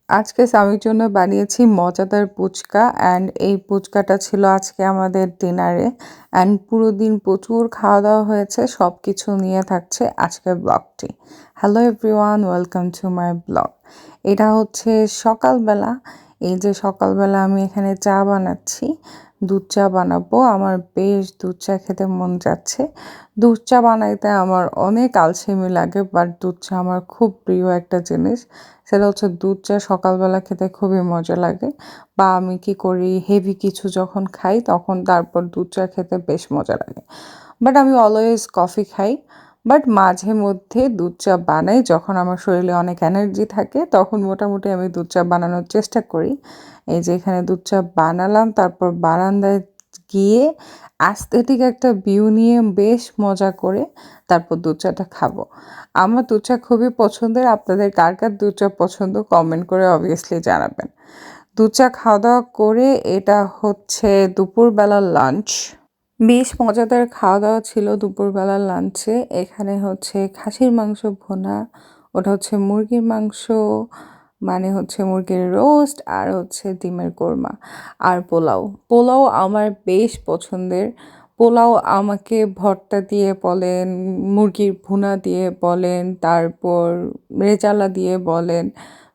আজকে স্বামীর জন্য বানিয়েছি মজাদার পুচকা অ্যান্ড এই পুচকাটা ছিল আজকে আমাদের ডিনারে অ্যান্ড পুরো দিন প্রচুর খাওয়া দাওয়া হয়েছে সব কিছু নিয়ে থাকছে আজকের ব্লগটি। Hello everyone, welcome to my blog. এটা হচ্ছে সকালবেলা। এই যে সকালবেলা আমি এখানে চা বানাচ্ছি, দুধ চা বানাবো। আমার বেশ দুধ চা খেতে মন যাচ্ছে। দুধ চা বানাইতে আমার অনেক আলসেমি লাগে, বাট দুধ চা আমার খুব প্রিয় একটা জিনিস। সেটা হচ্ছে দুধ চা সকালবেলা খেতে খুবই মজা লাগে। বা আমি কি করি, হেভি কিছু যখন খাই তখন তারপর দুধ চা খেতে বেশ মজা লাগে। বাট আমি অলওয়েজ কফি খাই। বাট মাঝে মধ্যে দুধ চা বানাই যখন আমার শরীরে অনেক এনার্জি থাকে, তখন মোটামুটি আমি দুধ চা বানানোর চেষ্টা করি। এই যে এখানে দুধ চা বানালাম, তারপর বারান্দায় গিয়ে অ্যাস্থেটিক একটা ভিউ নিয়ে বেশ মজা করে তারপর দুধ চাটা খাবো। আমার দুধ চা খুবই পছন্দের। আপনাদের কার কার দুধ চা পছন্দ কমেন্ট করে অবভিয়াসলি জানাবেন। দুধ চা খাওয়া দাওয়া করে এটা হচ্ছে দুপুরবেলার লাঞ্চ। বেশ মজাদার খাওয়া দাওয়া ছিল দুপুরবেলার লাঞ্চে। এখানে হচ্ছে খাসির মাংস ভুনা, ওটা হচ্ছে মুরগির মাংস, মানে হচ্ছে মুরগির রোস্ট, আর হচ্ছে ডিমের কোরমা, আর পোলাও। পোলাও আমার বেশ পছন্দের। পোলাও আমাকে ভর্তা দিয়ে বলেন, মুরগির ভুনা দিয়ে বলেন, তারপর রেজালা দিয়ে বলেন,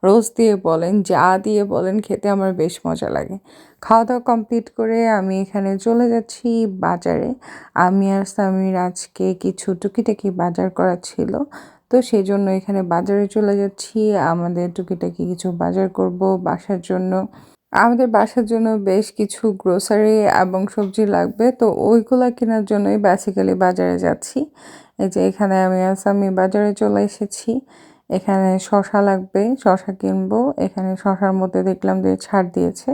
রোস্ট দিয়ে বলেন, যা দিয়ে বলেন, খেতে আমার বেশ মজা লাগে। খাওয়া দাওয়া কমপ্লিট করে আমি এখানে চলে যাচ্ছি বাজারে। আমি আর সামির আজকে কিছু টুকিটাকি বাজার করা ছিল, তো সেই জন্য এখানে বাজারে চলে যাচ্ছি। আমাদের টুকিটাকি কিছু বাজার করব বাসার জন্য। আমাদের বাসার জন্য বেশ কিছু গ্রোসারি এবং সবজি লাগবে, তো ওইগুলা কেনার জন্যই বেসিক্যালি বাজারে যাচ্ছি। এই যে এখানে আমি আর সামি বাজারে চলে এসেছি। এখানে শসা লাগবে, শসা কিনবো। এখানে শসার মধ্যে দেখলাম যে ছাড় দিয়েছে,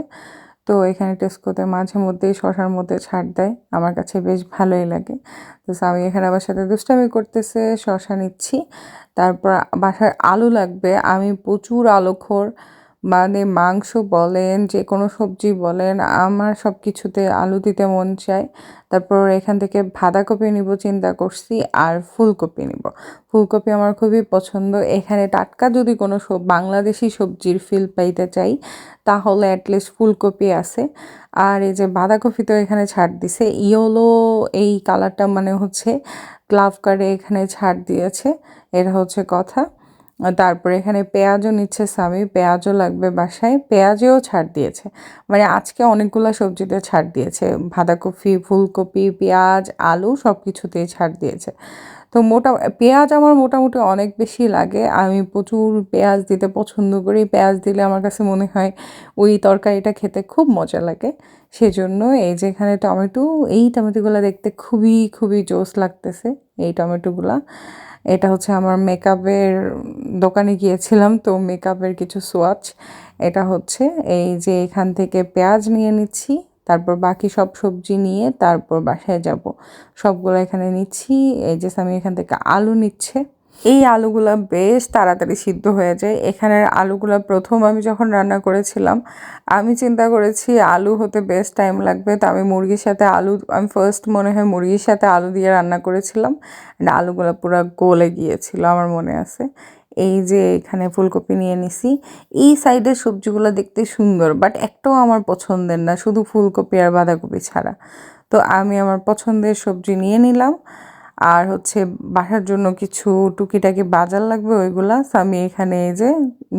তো এখানে টেস্কোতে মাঝে মধ্যেই শসার মধ্যে ছাড় দেয়, আমার কাছে বেশ ভালোই লাগে। তো স্বামী এখানে আমার সাথে দুষ্টামি করতেছে, শসা নিচ্ছি। তারপর বাসায় আলু লাগবে। আমি প্রচুর আলুখোর, মানে মাংস বলেন, যে কোনো সবজি বলেন, আমার সব কিছুতে আলু দিতে মন চায়। তারপর এখান থেকে বাঁধাকপি নিব চিন্তা করছি, আর ফুলকপি নিব। ফুলকপি আমার খুবই পছন্দ। এখানে টাটকা যদি কোনো বাংলাদেশি সবজির ফিল পাইতে চাই তাহলে অ্যাটলিস্ট ফুলকপি আছে। আর এই যে বাঁধাকপি তো এখানে ছাড় দিছে, ইয়েলো এই কালারটা মানে হচ্ছে ক্লাভ কার্ডে এখানে ছাড় দিয়েছে, এটা হচ্ছে কথা। তারপরে এখানে পেঁয়াজও নিচ্ছে স্বামী, পেঁয়াজও লাগবে বাসায়, পেঁয়াজেও ছাড় দিয়েছে। মানে আজকে অনেকগুলো সবজিতে ছাড় দিয়েছে, বাঁধাকপি, ফুলকপি, পেঁয়াজ, আলু সব কিছুতেই ছাড় দিয়েছে। তো পেঁয়াজ আমার মোটামুটি অনেক বেশি লাগে। আমি প্রচুর পেঁয়াজ দিতে পছন্দ করি। পেঁয়াজ দিলে আমার কাছে মনে হয় ওই তরকারিটা খেতে খুব মজা লাগে। সেজন্য এই যে এখানে টমেটো, এই টমেটোগুলো দেখতে খুবই খুবই জোস লাগতেছে, এই টমেটোগুলা। এটা হচ্ছে আমার মেকআপের দোকানে গিয়েছিলাম, তো মেকআপের কিছু সোয়াচ। এটা হচ্ছে এই যে এখান থেকে পেঁয়াজ নিয়ে নিচ্ছি, তারপর বাকি সব সবজি নিয়ে তারপর বাসায় যাব। সবগুলো এখানে নিচ্ছি। এই যে আমি এখান থেকে আলু নিচ্ছে। এই আলুগুলা বেশ তাড়াতাড়ি সিদ্ধ হয়ে যায়। এখানের আলুগুলা প্রথম আমি যখন রান্না করেছিলাম আমি চিন্তা করেছি আলু হতে বেশ টাইম লাগবে, তো আমি ফার্স্ট মনে হয় মুরগির সাথে আলু দিয়ে রান্না করেছিলাম। আলুগুলা পুরো গলে গিয়েছিল আমার মনে আছে। এই যে এখানে ফুলকপি নিয়ে নিছি। এই সাইডের সবজিগুলো দেখতে সুন্দর, বাট একটাও আমার পছন্দের না, শুধু ফুলকপি আর বাঁধাকপি ছাড়া। তো আমি আমার পছন্দের সবজি নিয়ে নিলাম। আর হচ্ছে বাসার জন্য কিছু টুকিটাকি বাজার লাগবে, ওইগুলা আমি এখানে এই যে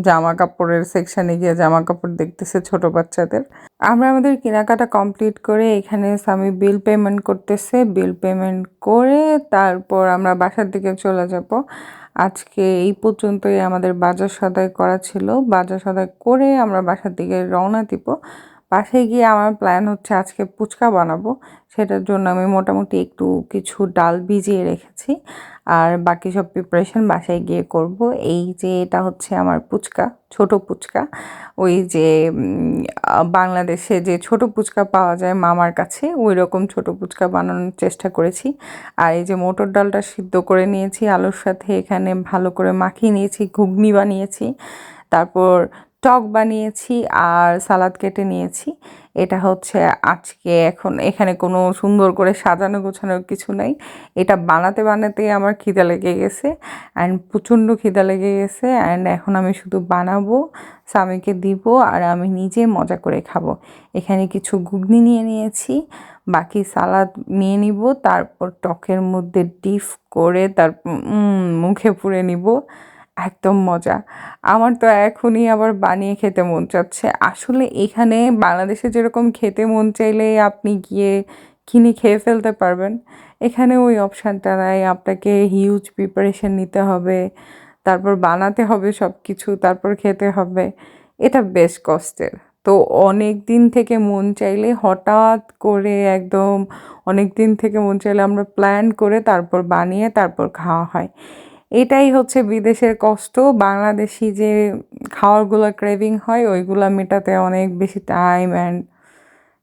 জামা কাপড়ের সেকশানে গিয়ে জামা কাপড় দেখতেছে ছোট বাচ্চাদের। আমরা আমাদের কেনাকাটা কমপ্লিট করে এখানে স্বামী বিল পেমেন্ট করতেছে। বিল পেমেন্ট করে তারপর আমরা বাসার দিকে চলে যাব। আজকে এই পর্যন্তই আমাদের বাজার সদাই করা ছিল। বাজার সদাই করে আমরা বাসার দিকে রওনা দিব। বাসায় গিয়ে আমার প্ল্যান হচ্ছে আজকে ফুচকা বানাবো। সেটার জন্য আমি মোটামুটি একটু কিছু ডাল ভিজিয়ে রেখেছি, আর বাকি সব প্রিপারেশন বাসায় গিয়ে করব। এই যে এটা হচ্ছে আমার ফুচকা, ছোট ফুচকা। ওই যে বাংলাদেশে যে ছোট ফুচকা পাওয়া যায় মামার কাছে, ওই রকম ছোট ফুচকা বানানোর চেষ্টা করেছি। আর এই যে মটর ডালটা সিদ্ধ করে নিয়েছি আলুর সাথে, এখানে ভালো করে মাখিয়ে নিয়েছি, ঘুগনি বানিয়েছি, তারপর টক বানিয়েছি, আর সালাদ কেটে নিয়েছি। এটা হচ্ছে আজকে এখন এখানে কোনো সুন্দর করে সাজানো গোছানোর কিছু নাই, এটা বানাতে বানাতেই আমার খিদে লেগে গেছে অ্যান্ড প্রচণ্ড খিদে লেগে গেছে অ্যান্ড এখন আমি শুধু বানাবো, স্বামীকে দিব আর আমি নিজে মজা করে খাবো। এখানে কিছু ঘুগনি নিয়ে নিয়েছি, বাকি সালাদ নিয়ে নিব, তারপর টকের মধ্যে ডিপ করে তারপর মুখে পুরে নিব, একদম মজা। আমার তো এখনই আবার বানিয়ে খেতে মন চাচ্ছে। আসলে এখানে বাংলাদেশে যেরকম খেতে মন চাইলে আপনি গিয়ে কিনে খেয়ে ফেলতে পারবেন, এখানে ওই অপশানটা নাই। আপনাকে হিউজ প্রিপারেশন নিতে হবে, তারপর বানাতে হবে সব কিছু, তারপর খেতে হবে। এটা বেশ কষ্টের। তো অনেক দিন থেকে মন চাইলে হঠাৎ করে একদম অনেক দিন থেকে মন চাইলে আমরা প্ল্যান করে তারপর বানিয়ে তারপর খাওয়া হয়। এটাই হচ্ছে বিদেশের কষ্ট। বাংলাদেশি যে খাওয়ারগুলো ক্রেভিং হয় ওইগুলা মেটাতে অনেক বেশি টাইম অ্যান্ড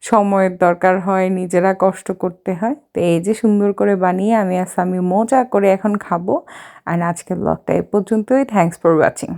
সময়ের দরকার হয়, নিজেরা কষ্ট করতে হয়। তো এই যে সুন্দর করে বানিয়ে আমি মজা করে এখন খাবো। আর আজকের ব্লগটা এ পর্যন্তই। Thanks for watching.